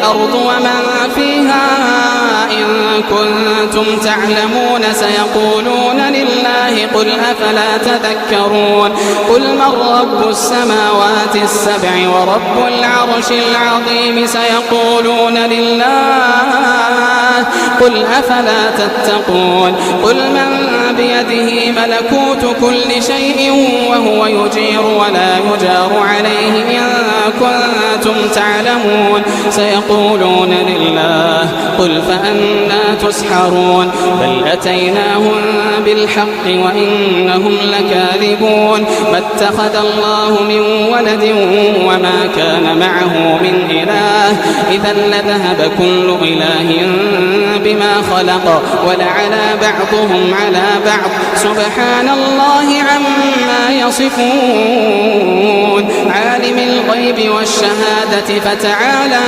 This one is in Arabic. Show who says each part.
Speaker 1: والأرض ومن فيها إن كنتم تعلمون سيقولون لله قل أفلا تذكرون قل من رب السماوات السبع ورب العرش العظيم سيقولون لله قل أفلا تتقون قل من بيده ملكوت كل شيء وهو يجير ولا يجار عليه إن كنتم تعلمون سيقولون لله قل فأنى تسحرون بل أتيناهم بالحق وإنهم لكاذبون ما اتخذ الله من ولد وما كان معه من إله إذا لذهب كل إله بما خلق ولعلى بعضهم على بعض سبحان الله عما يصفون عالم الغيب والشهادة فتعالى